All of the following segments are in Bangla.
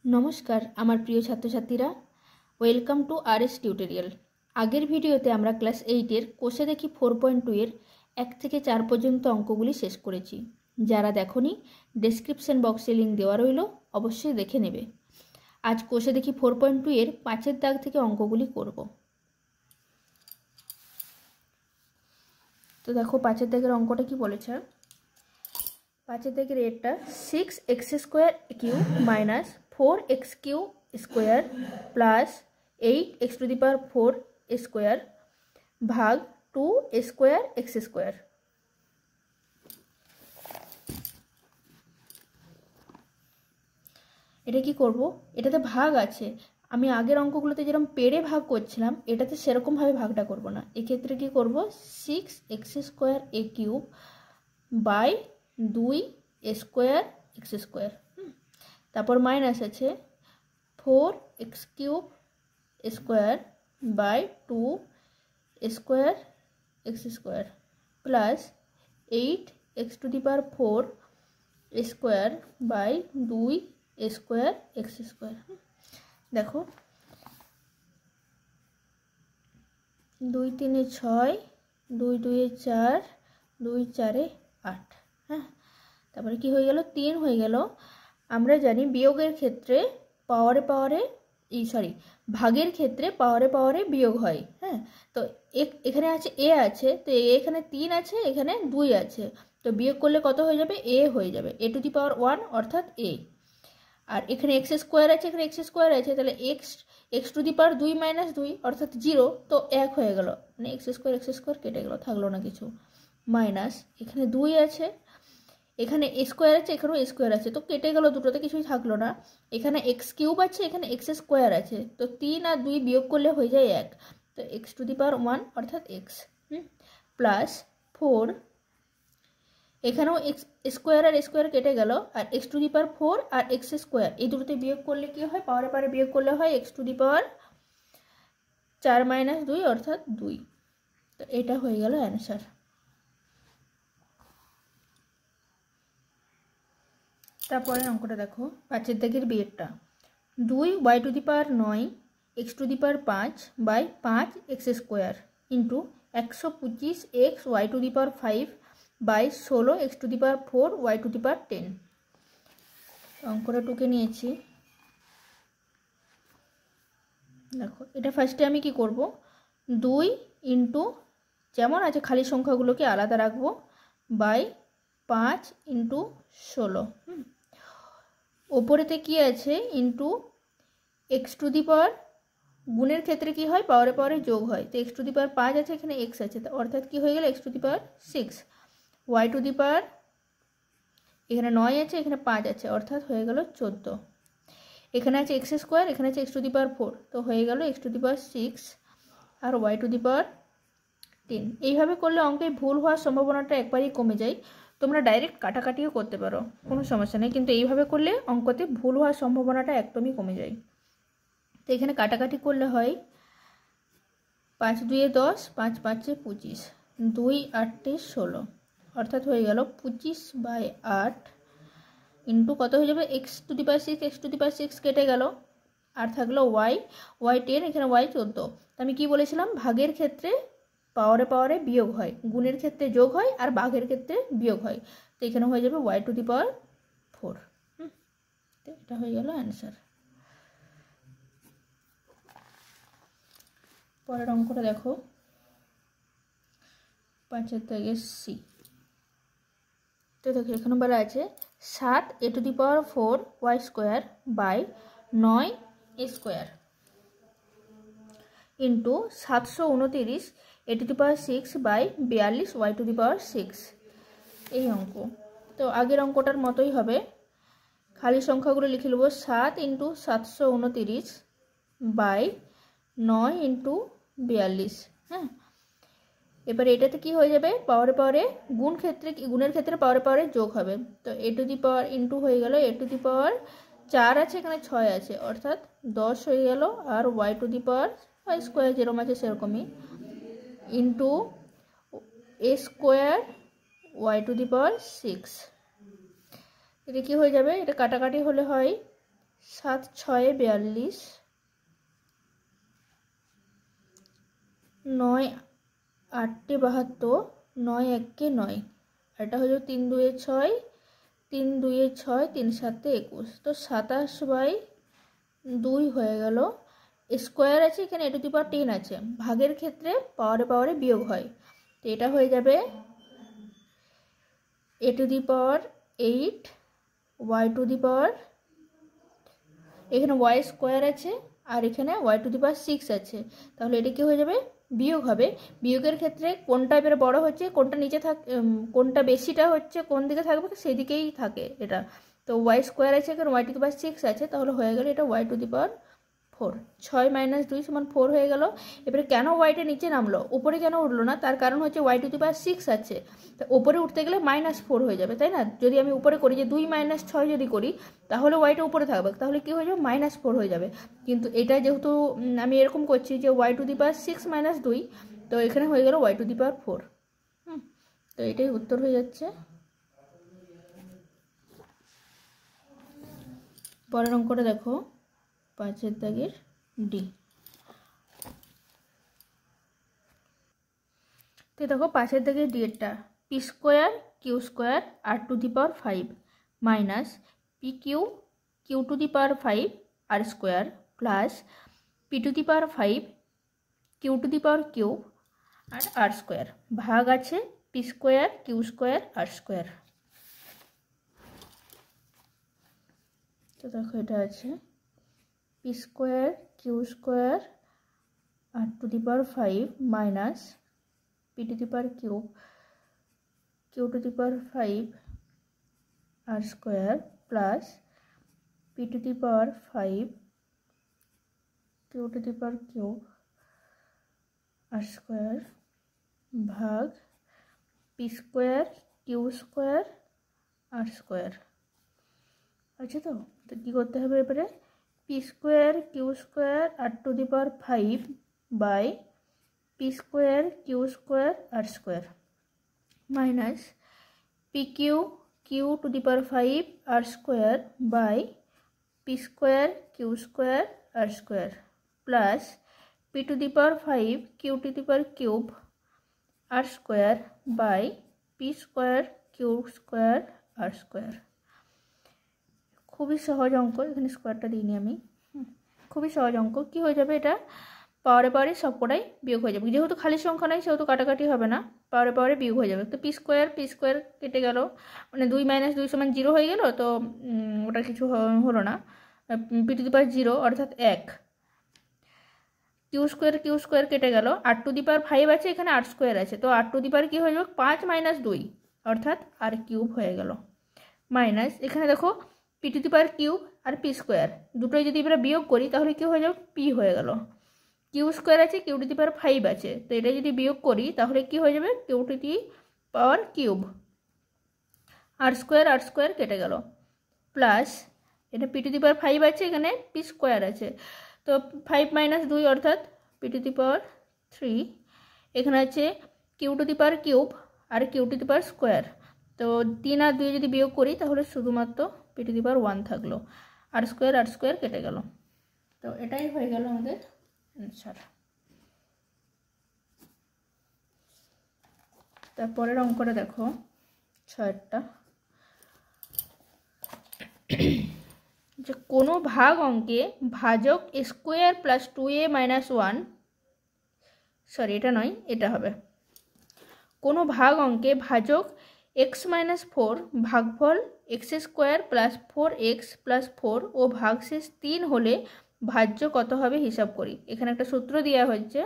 নমস্কার আমার প্রিয় ছাত্রছাত্রীরা, ওয়েলকাম টু আরএস টিউটোরিয়াল। আগের ভিডিওতে আমরা ক্লাস 8-এর কোষে দেখি 4.2 এর 1 থেকে 4 পর্যন্ত অঙ্কগুলি শেষ করেছি। যারা দেখোনি, ডেসক্রিপশন বক্সে লিঙ্ক দেওয়া রইল, অবশ্যই দেখে নেবে। আজ কোষে দেখি 4.2 এর 5-এর দাগ থেকে অঙ্কগুলি করব। তো দেখো 5-এর দাগের অঙ্কটা কি বলেছে। 5-এর দাগের এটা 6x² minus 4x³ square plus 8x⁴ square ভাগ 2² এটা কি করব? এটাতে ভাগ আছে, আমি আগের অঙ্কগুলোতে যেরকম পেড়ে ভাগ করছিলাম, এটাতে সেরকমভাবে ভাগটা করব না। এক্ষেত্রে কি করব, 6x² বাই 2² তারপর মাইনাস আছে 4x³ square by 2² plus 8x⁴ square by 2² দেখো 2 3 6, 2 2 4, 2 4 8। হ্যাঁ, তারপরে কি হয়ে গেল, 3 হয়ে গেল। আমরা জানি বিয়োগের ক্ষেত্রে ভাগের ক্ষেত্রে পাওয়ারে বিয়োগ হয়। হ্যাঁ, তো এখানে আছে এ আছে, তো এখানে 3 আছে, এখানে 2 আছে, তো বিয়োগ করলে কত হয়ে যাবে, এ হয়ে যাবে, a⁴ অর্থাৎ এ। আর এখানে x² আছে, এখানে x² আছে, তাহলে x⁴ 2 মাইনাস 2 অর্থাৎ 0, তো 1 হয়ে গেল, মানে x² কেটে গেল, থাকলো না কিছু। মাইনাস এখানে 2 আছে, এখানে স্কোয়ার আছে, এখানেও স্কোয়ার আছে, তো কেটে গেল, দুটোতে কিছুই থাকলো না। এখানে x³ আছে, এখানে x² আছে, তো 3 আর 2 বিয়োগ করলে হয়ে যায় 1, তো x⁴ অর্থাৎ x প্লাস 4, এখানেও স্কোয়ার আর স্কোয়ার কেটে গেল, আর x⁴ আর x² এই দুটোতে বিয়োগ করলে কি হয়, পাওয়ারে বিয়োগ করলে হয় x⁴ 4 মাইনাস 2 অর্থাৎ 2। তো এটা হয়ে গেল অ্যান্সার। তারপরে অঙ্কটা দেখো, 5-এর দাগের বিয়েরটা 2y⁹ x⁵ by 5x² into 125xy⁵ by 16x⁴ y⁴10। অঙ্কটা টুকে নিয়েছি। দেখো এটা ফার্স্টে আমি কি করব, 2 ইন্টু যেমন আছে খালি সংখ্যাগুলোকে আলাদা রাখবো বাই 5 ইন্টু 16। ওপরেতে কি আছে, ইন্টু x⁴ গুণের ক্ষেত্রে কি হয়, পাওয়ারে যোগ হয়, তো x⁵ আছে, এখানে x আছে, অর্থাৎ কি হয়ে গেল x⁶, y⁴ এখানে 9 আছে, এখানে 5 আছে, অর্থাৎ হয়ে গেল 14। এখানে আছে x², এখানে আছে x⁴, তো হয়ে গেল x⁶ আর y⁴10। এইভাবে করলে অঙ্কে ভুল হওয়ার সম্ভাবনাটা একবারই কমে যায়। তোমরা ডাইরেক্ট কাটাকাটিও করতে পারো, কোনো সমস্যা নেই, কিন্তু এইভাবে করলে অঙ্কতে ভুল হওয়ার সম্ভাবনাটা একদমই কমে যায়। তো এখানে কাটাকাটি করলে হয় 5 2 10, 5 5 25, 2 8 16, অর্থাৎ হয়ে গেল 25/8 ইন্টু কত হয়ে যাবে, x⁶ কেটে গেল, আর থাকলো y10, এখানে y14। তো আমি কি বলেছিলাম, ভাগের ক্ষেত্রে পাওয়ারে বিয়োগ হয়, গুণের ক্ষেত্রে যোগ হয়, আর ভাগের ক্ষেত্রে বিয়োগ হয়, তো এখানে হয়ে যাবে y⁴। তো এটা হয়ে গেল অ্যান্সার। পরের অঙ্কটা দেখো, 5-এর দাগের সি। তো দেখো এখানে বলা আছে 7a⁴ y² by 9a² into 729 a⁶ by 42 y⁴ এই অঙ্ক। তো আগের অঙ্কটার মতোই হবে, খালি সংখ্যাগুলো লিখে নেব, 7 ইন্টু 729 বাই 9 ইন্টু 42। হ্যাঁ, এবার এটাতে কি হয়ে যাবে, পাওয়ারে গুণের ক্ষেত্রে পাওয়ারে যোগ হবে, তো a⁴ ইন্টু হয়ে গেল a⁴ 4 আছে, এখানে 6 আছে, অর্থাৎ 10 হয়ে গেল, আর y² যেরকম আছে সেরকমই, ইন্টু a² y⁴ 6। এটা কি হয়ে যাবে, এটা কাটাকাটি হলে হয় 7 6 42, 9 8 72, 9 1 9, এটা হলো 3 2 6, 3 2 6, 3 7 21, তো 27/2 হয়ে গেল। স্কোয়ার আছে এখানে a টু দি পাওয়ার 10 আছে, ভাগের ক্ষেত্রে পাওয়ারে পাওয়ারে বিয়োগ হয়, তো এটা হয়ে যাবে a to the power 8 y to the power, এখানে y স্কোয়ার আছে আর এখানে y টু দি পাওয়ার 6 আছে, তাহলে এটা কি হয়ে যাবে বিয়োগ হবে। বিয়োগের ক্ষেত্রে কোনটা এবারে বড় হচ্ছে, কোনটা নিচে কোনটা বেশিটা হচ্ছে কোন দিকে থাকবে সেই দিকেই থাকে এটা, তো y স্কোয়ার আছে এখানে y টু দি পাওয়ার 6 আছে, তাহলে হয়ে গেল এটা y টু দি পাওয়ার 4। 6 - 2 = 4 হয়ে গেল। এবারে কেন ওয়াইটা নিচে নামলো, উপরে কেন উঠলো না, তার কারণ হচ্ছে y টু দি পাওয়ার 6 আছে, তো উপরে উঠতে গেলে -4 হয়ে যাবে, তাই না? যদি আমি উপরে করি যে 2 - 6 যদি করি তাহলে ওয়াইটা উপরে থাকবে, তাহলে কি হয়ে যাবে -4 হয়ে যাবে। কিন্তু এটা যেহেতু আমি এরকম করছি যে y টু দি পাওয়ার 6 - 2, তো এখানে হয়ে গেল y টু দি পাওয়ার 4। তো এটাই উত্তর হয়ে যাচ্ছে। পরের অঙ্কটা দেখো, 5 দাগের ডি। তো দেখো 5 দাগের ডি এরটা, P square Q square R to the power 5 minus P Q Q to the power 5 R square plus P to the power 5 Q to the power cube আর আর স্কোয়ার, ভাগ আছে P square Q square R square. তো দেখো এটা আছে P square Q square R to the power 5 minus P to the power cube Q to the power 5 R square plus P to the power 5 Q to the power cube R square ভাগ P square Q square R square. আচ্ছা, তো কী করতে হবে এবারে, P square Q square R to the power 5 by P square Q square R square minus P Q Q to the power 5 R square by P square Q square R square plus P to the power 5 Q to the power cube R square by P square Q square R square. খুবই সহজ অঙ্ক, এখানে স্কোয়ারটা দিইনি আমি, খুবই সহজ অঙ্ক। কি হয়ে যাবে, এটা পাওয়ারে পাওয়ারে সবকটাই বিয়োগ হয়ে যাবে, যেহেতু খালি সংখ্যা নয় সেহেতু কাটাকাটি হবে না, পাওয়ারে পাওয়ারে বিয়োগ হয়ে যাবে। তো পি স্কোয়ার কেটে গেল, মানে 2 - 2 = 0 হয়ে গেল, তো ওটা কিছু হলো না, পি টু দি পাওয়ার 0 অর্থাৎ 1, কিউ স্কোয়ার কেটে গেল, আর টু দি পাওয়ার 5 আছে এখানে আর স্কোয়ার আছে, তো আর টু দি পাওয়ার কী হয়ে যাবে 5 - 2 অর্থাৎ আর কিউব হয়ে গেল, মাইনাস এখানে দেখো P to the power cube আর পি স্কোয়ার দুটোই যদি আমরা বিয়োগ করি তাহলে কী হয়ে যাবে, পি হয়ে গেল, কিউ স্কোয়ার আছে কিউ টু দি পাওয়ার 5 আছে, তো এটা যদি বিয়োগ করি তাহলে কি হয়ে যাবে, Q to the power cube R square কেটে গেল প্লাস এটা পি টু দি পাওয়ার 5 আছে এখানে পি স্কোয়ার আছে, তো 5 - 2 অর্থাৎ পি টু দি পাওয়ার 3, এখানে আছে Q to the power cube আর Q to the power square, তো 3 আর 2 যদি বিয়োগ করি তাহলে শুধুমাত্র পি টু দি পাওয়ার 1 থাকলো, আর স্কোয়ার কেটে গেল, তো এটাই হয়ে গেল আমাদের অ্যান্সার। তারপরের অঙ্কটা দেখো 6টা, যে কোনো ভাগ অঙ্কে ভাজক স্কোয়ার প্লাস 2a - 1, সরি এটা নয়, এটা হবে, কোনো ভাগ অঙ্কে ভাজক x - 4 ভাগফল x² প্লাস 4x প্লাস 4 ও ভাগশেষ 3 হলে ভাজ্য কত হবে হিসাব করি। এখানে একটা সূত্র দেওয়া হচ্ছে,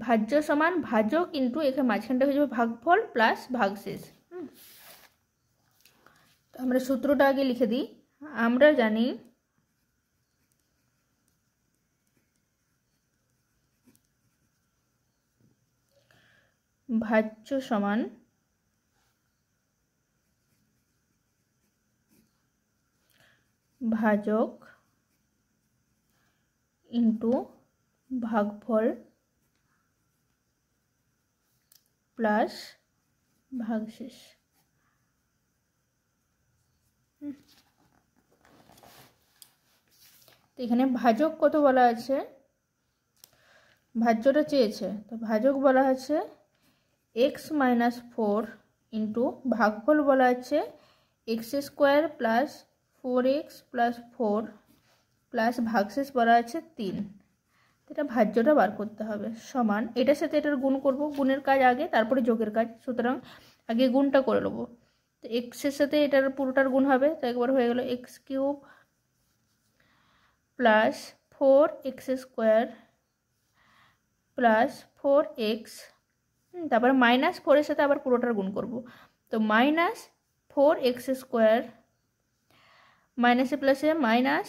ভাজ্য সমান ভাজক ইন্টু এখানে মাঝখানটা হয়ে যাবে ভাগফল প্লাস ভাগশেষ। তো আমরা সূত্রটা আগে লিখে দিই। আমরা জানি ভাজ্য সমান ভাজক ইন্টু ভাগফল প্লাস ভাগশেষ। এখানে ভাজক কত বলা আছে, ভাজ্যটা চেয়েছে, তো ভাজক বলা আছে x-4 ইন্টু ভাগফল বলা আছে x² plus 4x plus 4 plus ভাগশেষ বলা আছে 3। এটা ভাজ্যটা বার করতে হবে সমান, এটার সাথে এটার গুণ করব, গুণের কাজ আগে তারপরে যোগের কাজ, সুতরাং আগে গুণটা করে নেবো। তো এক্সের সাথে এটার পুরোটার গুণ হবে, তো একবার হয়ে গেল x³ plus 4x² plus 4x, তারপরে -4 সাথে আবার পুরোটার গুণ করব, তো -4x², মাইনাসে প্লাসে মাইনাস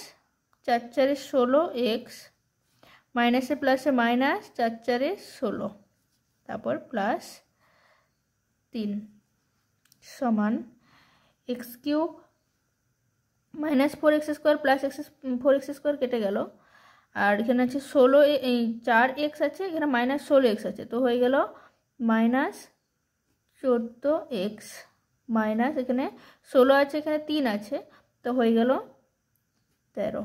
4 4 16x, মাইনাসে প্লাসে মাইনাস 4 4 16, তারপর প্লাস 3 সমান x³ -4x² প্লাস 4x² কেটে গেল, আর এখানে আছে 16, এই 4x আছে, এখানে -16x আছে, তো হয়ে গেল -14x, মাইনাস এখানে 16 আছে, এখানে 3 আছে, তো হয়ে গেল 13।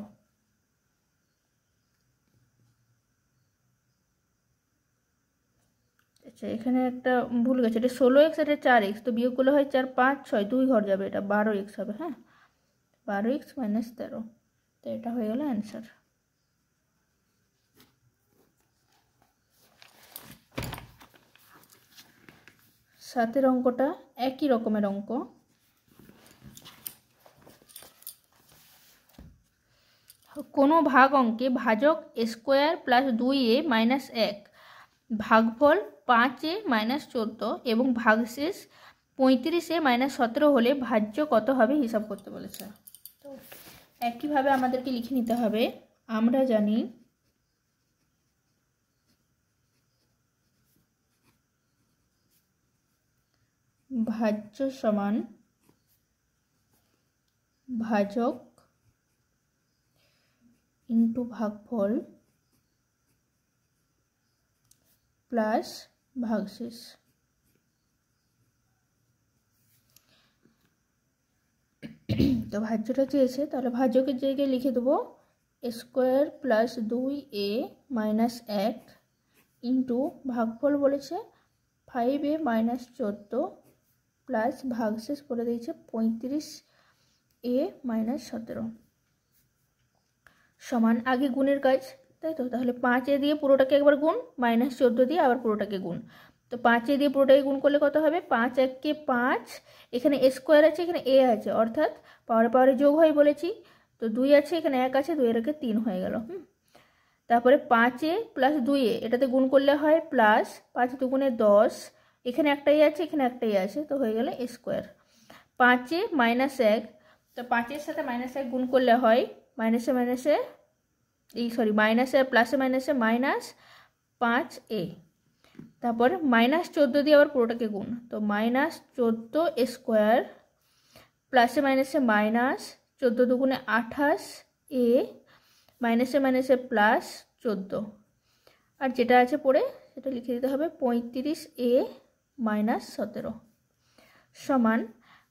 আচ্ছা এখানে একটা ভুল গেছে, এটা 16x, এটা 4x, তো বিয়োগ করলে হয় 4 5 6, 2 ঘর যাবে, এটা 12x হবে। হ্যাঁ 12x - 13, তো এটা হয়ে গেল অ্যান্সার। সাতের অঙ্কটা একই রকমের অঙ্ক। কোনো ভাগ অঙ্কে ভাজক স্কোয়ার প্লাস 2a মাইনাস 1, ভাগফল 5a মাইনাস 14 এবং ভাগশেষ 35a মাইনাস 17 হলে ভাজ্য কত হবে হিসাব করতে বলেছে। তো একইভাবে আমাদেরকে লিখে নিতে হবে। আমরা জানি ভাজ্য সমান ভাজক ইন্টু ভাগফল প্লাস ভাগশেষ। তো ভাজ্যটা চেয়েছে, তাহলে ভাজ্যকের জায়গায় লিখে দেবো square plus 2a minus 1 into ভাগফল বলেছে 5a মাইনাস 14 প্লাস ভাগশেষ করে দিয়েছে 35a মাইনাস 17 সমান আগে গুণের কাজ, তাই তো। তাহলে 5a দিয়ে পুরোটাকে একবার গুণ, -14 দিয়ে আবার পুরোটাকে গুণ, তো 5a দিয়ে পুরোটাকে গুণ করলে কত হবে, 5 1 কে 5, এখানে স্কোয়ার আছে, এখানে a আছে, অর্থাৎ পাওয়ারে পাওয়ারে যোগ হয় বলেছি, তো 2 আছে, এখানে 1 আছে, 2 এর 3 হয়ে গেল। তারপরে 5a প্লাস 2a, এটাতে গুণ করলে হয় প্লাস 5 দুগুণে 10, এখানে একটাই আছে, এখানে একটাই আছে, তো হয়ে গেল স্কোয়ার। 5a মাইনাস 1, তো 5 সাথে -1 গুণ করলে হয় মাইনাসে মাইনাসে মাইনাসে প্লাসে মাইনাসে মাইনাস 5a, তারপর -14 দিয়ে আবার পুরোটাকে গুণ, তো -14 স্কোয়ার প্লাসে মাইনাসে মাইনাস 14 দুগুণে 28a, মাইনাসে মাইনাসে প্লাস 14, আর যেটা আছে পড়ে সেটা লিখে দিতে হবে 35a মাইনাস 17 সমান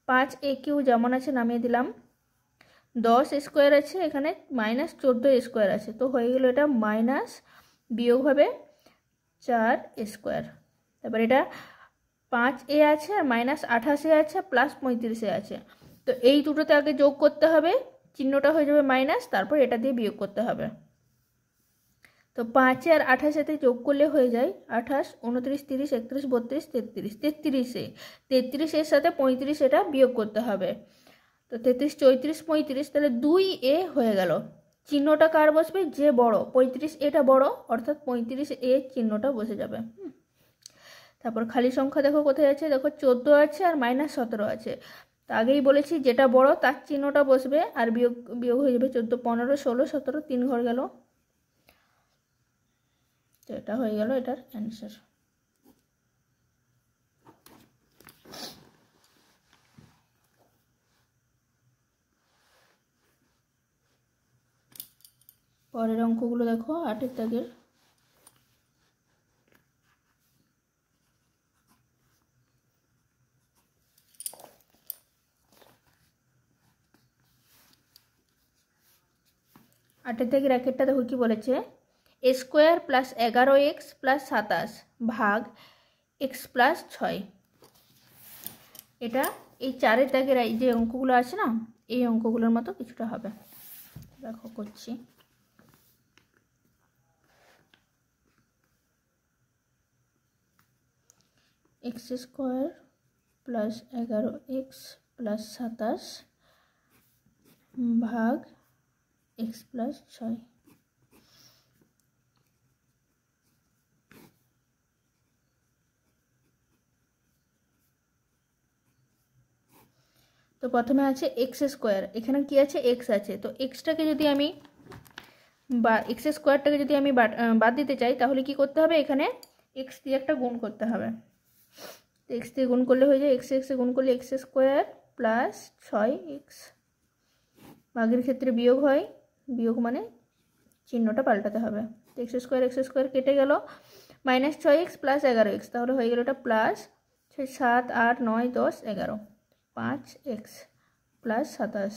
5a³ যেমন আছে নামিয়ে দিলাম, 10 স্কোয়ার আছে, এখানে -14 স্কোয়ার আছে, তো হয়ে গেল এটা মাইনাস, বিয়োগ হবে 4 স্কোয়ার, তারপর এটা 5a আছে আর -28a আছে প্লাস 35a আছে, তো এই দুটোতে আগে যোগ করতে হবে, চিহ্নটা হয়ে যাবে মাইনাস, তারপর এটা দিয়ে বিয়োগ করতে হবে। তো 5 আর 28 সাথে যোগ করলে হয়ে যায় 28 29 30 31 32 33, 33 এর সাথে 35 এটা বিয়োগ করতে হবে, তো 33 34 35, তাহলে 2a হয়ে গেল। চিহ্নটা কার বসবে, যে বড়, 35 এটা বড়, অর্থাৎ 35a চিহ্নটা বসে যাবে। তারপর খালি সংখ্যা দেখো কোথায় আছে, দেখো 14 আছে আর -17 আছে, তো আগেই বলেছি যেটা বড় তার চিহ্নটা বসবে, আর বিয়োগ হয়ে যাবে 14 15 16 17, 3 ঘর গেল, তো এটা হয়ে গেল এটার অ্যান্সার। পরের অঙ্কগুলো দেখো 8 দাগের। 8 থেকে র্যাকেটটা দেখো কি বলেছে, এ স্কোয়ার প্লাস 11x প্লাস 27 ভাগ এক্স প্লাস 6। এটা এই 4 দাগের এই যে অঙ্কগুলো আছে না, এই অঙ্কগুলোর মতো কিছুটা হবে। দেখো করছি। X square plus 11x plus 27 ভাগ এক্স প্লাস 6। তো প্রথমে আছে এক্স স্কোয়ার, এখানে কি আছে এক্স আছে, তো এক্সটাকে যদি আমি বা এক্স স্কোয়ারটাকে যদি আমি বাদ দিতে চাই তাহলে কি করতে হবে, এখানে এক্স দিয়ে একটা গুণ করতে হবে। তো এক্স দিয়ে গুণ করলে হয়ে যায় এক্স এক্সে গুণ করলে এক্স স্কোয়ার প্লাস 6x। ভাগের ক্ষেত্রে বিয়োগ হয়, বিয়োগ মানে চিহ্নটা পাল্টাতে হবে। তো এক্স স্কোয়ার কেটে গেল, মাইনাস 6x প্লাস 11x, তাহলে হয়ে গেল এটা প্লাস 6 7 8 9 10 11 5x প্লাস 27।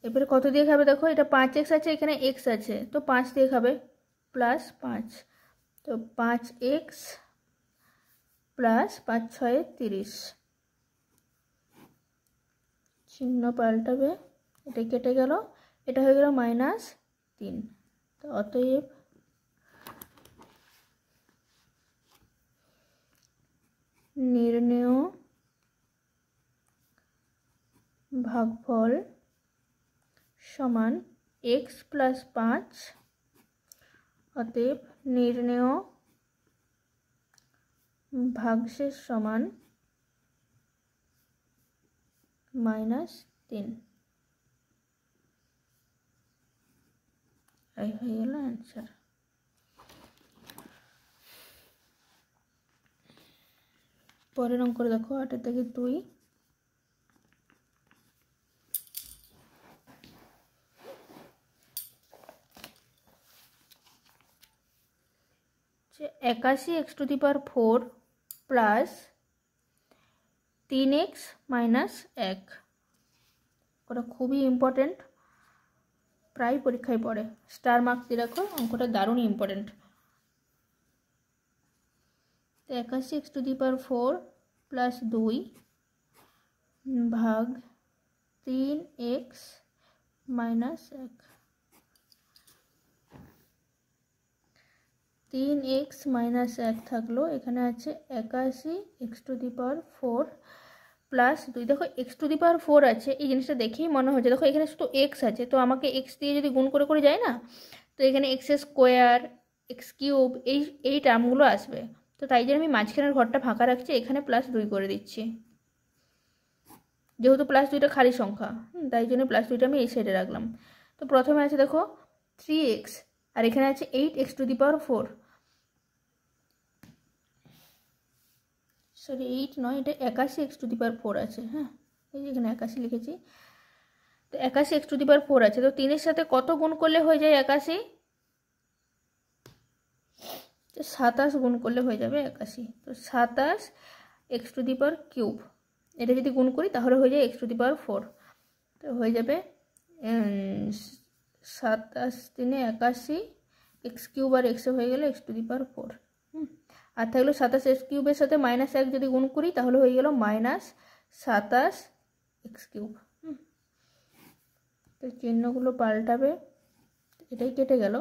এবারে কত দিয়ে খাবে দেখো, এটা 5x আছে, এখানে x আছে, তো 5 দিয়ে খাবে প্লাস 5। তো 5x প্লাস 5 6 30, চিহ্ন পাল্টাবে, এটা কেটে গেল, এটা হয়ে গেল -3। তো অতএব নির্ণেয় ভাগফল সমান x প্লাস 5, অতএব নির্ণেয় ভাগশেষ সমান -3। এই হয়ে গেল অ্যান্সার। পরের অঙ্ক দেখো 8 থেকে 2। যে 81x⁴ প্লাস 3x মাইনাস 1, ওটা খুবই ইম্পর্টেন্ট, প্রায় পরীক্ষায় পড়ে, স্টার মার্ক দিয়ে রাখো, অঙ্কটা দারুণ ইম্পর্টেন্ট। তো 81x⁴ প্লাস 2 ভাগ 3x মাইনাস 1। 3x মাইনাস 1 থাকলো, এখানে আছে 81x⁴ প্লাস 2। দেখো x⁴ আছে, এই জিনিসটা দেখেই মনে হচ্ছে, দেখো এখানে শুধু x আছে, তো আমাকে x দিয়ে যদি গুণ করে করে যায় না, তো এখানে x স্কোয়ার x³ এই টার্মগুলো আসবে। তো তাই জন্য আমি মাঝখানের ঘরটা ফাঁকা রাখছি, এখানে +2 করে দিচ্ছি, যেহেতু +2টা খালি সংখ্যা, তাই জন্য +2টা আমি এই সাইডে রাখলাম। তো প্রথমে আছে দেখো 3x, আর এখানে আছে 8x⁴, সরি 8 নয়, এটা 81x⁴ আছে। হ্যাঁ, এই যে এখানে 81 লিখেছি, তো 81x⁴ আছে, তো 3 এর সাথে কত গুণ করলে হয়ে যায় 81? 27 গুণ করলে হয়ে যাবে 81। তো 27x⁴, এটা যদি গুণ করি তাহলে হয়ে যায় x⁴, তো হয়ে যাবে 27 3 81, x³ আর x হয়ে গেল x⁴। আর থাকলো 27x³ এর সাথে -1 যদি গুণ করি তাহলে হয়ে গেল -27x³। তো চিহ্নগুলো পাল্টাবে, এটাই কেটে গেল,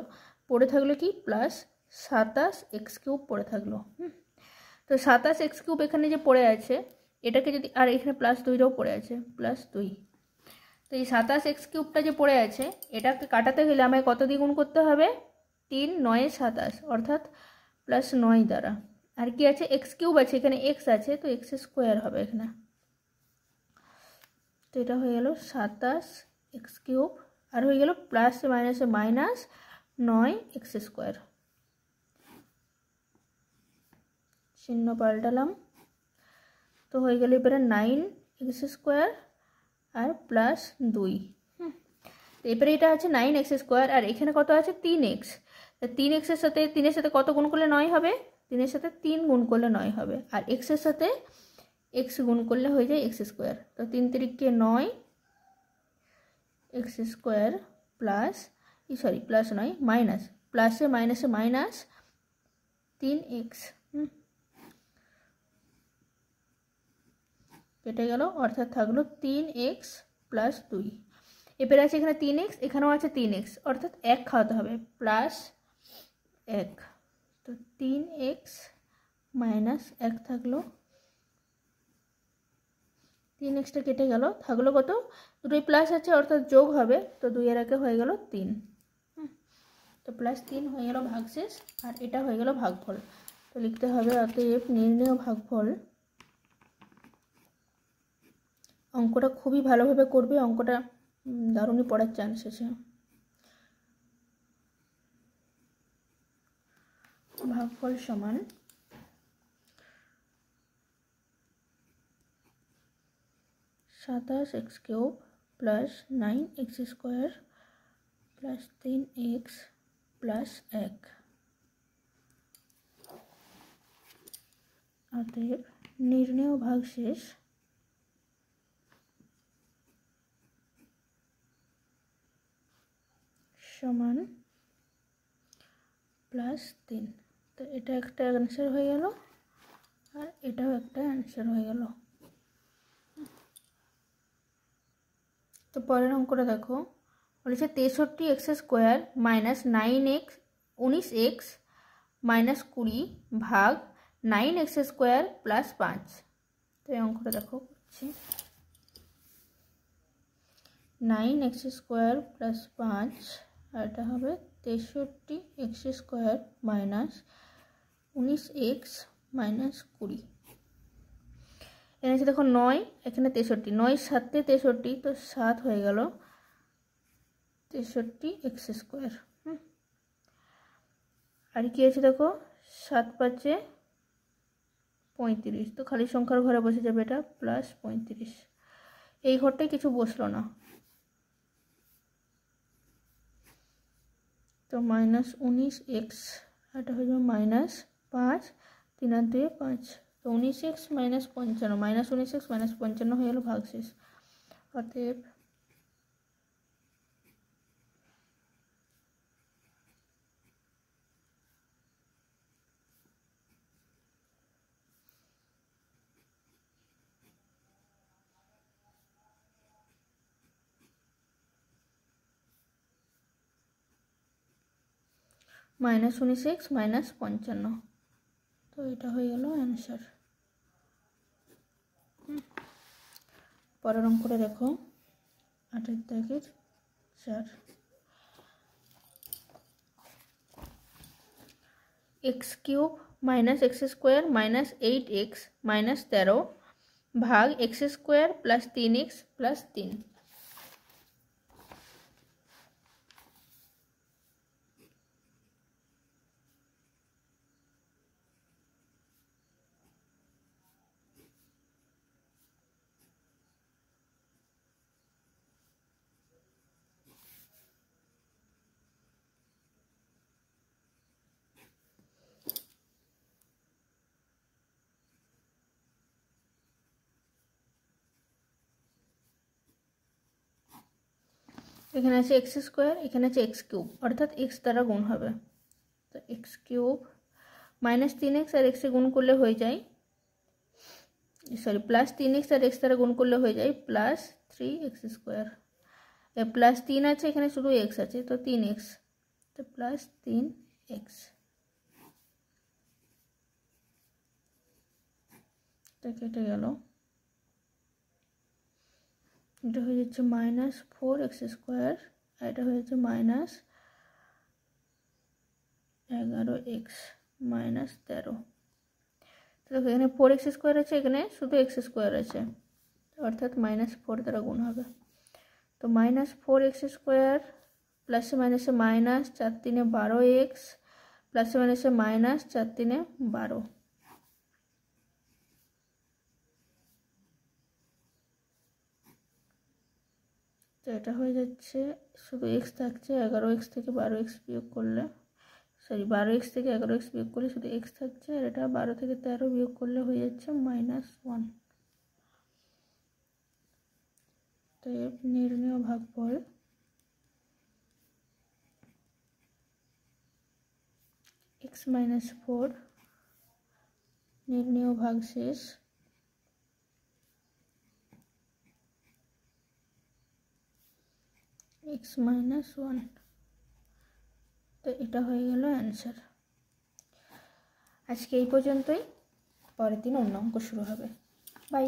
পড়ে থাকলো কি +27x³ পড়ে থাকলো। তো 27x³ এখানে যে পড়ে আছে, এটাকে যদি, আর এখানে +2টাও পড়ে আছে, +2। তো এই 27x³ যে পড়ে আছে, এটাকে কাটাতে গেলে আমায় কত দিয়ে গুণ করতে হবে, 3 9 27, অর্থাৎ +9 দ্বারা। আর কি আছে, x³ আছে, এখানে x আছে, তো x² হবে এখানে। তো এটা হয়ে গেল 27x³ আর হয়ে গেল প্লাসে মাইনাসে মাইনাস 9x²। চিহ্ন পাল্টালাম, তো হয়ে গেল এবারে 9x² আর +2। তো এবারে এটা আছে 9x² আর এখানে কত আছে 3x। 3x এর সাথে 3 এর সাথে কত গুণ করলে 9 হবে, 3 এর সাথে 3 গুণ করলে 9 হবে, আর x এর সাথে x গুণ করলে হয়ে যায় x²। তো 3 3 9, x square plus sorry plus নয় মাইনাস, প্লাসে মাইনাসে মাইনাস 3x কেটে গেল, অর্থাৎ থাকলো 3x প্লাস 2। এরপরে আছে এখানে 3x, এখানেও আছে 3x, অর্থাৎ 1 খাওয়াতে হবে, প্লাস 1। তো 3x মাইনাস 1 থাকলো, 3xটা কেটে গেল, থাকলো কত, দুটোই প্লাস আছে অর্থাৎ যোগ হবে, তো 2 এর 1 হয়ে গেল 3। তো প্লাস 3 হয়ে গেল ভাগশেষ, আর এটা হয়ে গেল ভাগফল। তো লিখতে হবে অতএব নির্ণেয় ভাগফল। অঙ্কটা খুবই ভালোভাবে করবে, অঙ্কটা দারুণই পড়ার চান্স আছে। ভাগফল সমান 27x³ plus 9x² plus 3x plus 1। অতএব নির্ণেয় ভাগশেষ সমান প্লাস 3। তো এটা একটা অ্যান্সার হয়ে গেল, আর এটাও একটা অ্যান্সার হয়ে গেল। তো পরের অঙ্কটা দেখো, বলেছে 63x² মাইনাস 19x মাইনাস 20 ভাগ 9x² প্লাস 5। তো এই অঙ্কটা দেখো করছি, 9x² প্লাস 5, আর এটা হবে 63x² মাইনাস 19x মাইনাস 20। এখানে আছে দেখো 9, এখানে 63, 9 7 63, তো 7 হয়ে গেল 63x²। আর কি আছে দেখো 7 5 35, তো খালি সংখ্যার ঘরে বসে যাবে এটা, প্লাস 35। এই ঘরটায় কিছু বসলো না, তো মাইনাস 19x, এটা হয়ে যাবে মাইনাস 5, 3 আর 2 5, তো 19x minus 55, minus 19x minus 55 হয়ে গেল ভাগশেষ। অতএব মাইনাস 19x মাইনাস 55, তো এটা হয়ে গেল অ্যান্সার। পরের অঙ্কটা দেখো 8-4, x³ minus x² minus 8x minus 13 ভাগ x² প্লাস 3x প্লাস 3। এখানে আছে x², এখানে আছে x³ অর্থাৎ x দ্বারা গুণ হবে, তো x³ মাইনাস 3x আর x এ গুণ করলে হয়ে যায়, সরি প্লাস 3x আর x দ্বারা গুণ করলে হয়ে যায় প্লাস 3x²। প্লাস 3 আছে, এখানে শুধু x আছে, তো 3x, তো প্লাস 3x, এটা কেটে গেল, এটা হয়ে যাচ্ছে মাইনাস 4x² আর এটা হয়ে যাচ্ছে মাইনাস 11x মাইনাস 13। তো দেখো এখানে 4x² আছে, এখানে শুধু x² আছে, অর্থাৎ মাইনাস 4 দ্বারা গুণ হবে, তো মাইনাস 4x² প্লাসে মাইনাসে মাইনাস 4 3 12x প্লাসে মাইনাসে মাইনাস 4 3 12। তো এটা হয়ে যাচ্ছে, শুধু x থাকছে, 11x থেকে 12x বিয়োগ করলে, সরি 12x থেকে 11x বিয়োগ করলে শুধু x থাকছে, আর এটা 12 থেকে 13 বিয়োগ করলে হয়ে যাচ্ছে -1। তো নির্ণেয় ভাগফল x-4 নির্ণেয় ভাগশেষ x-1। তো এটা হয়ে গেল অ্যান্সার। আজকে এই পর্যন্তই, পরের দিন অন্য অঙ্ক শুরু হবে। বাই।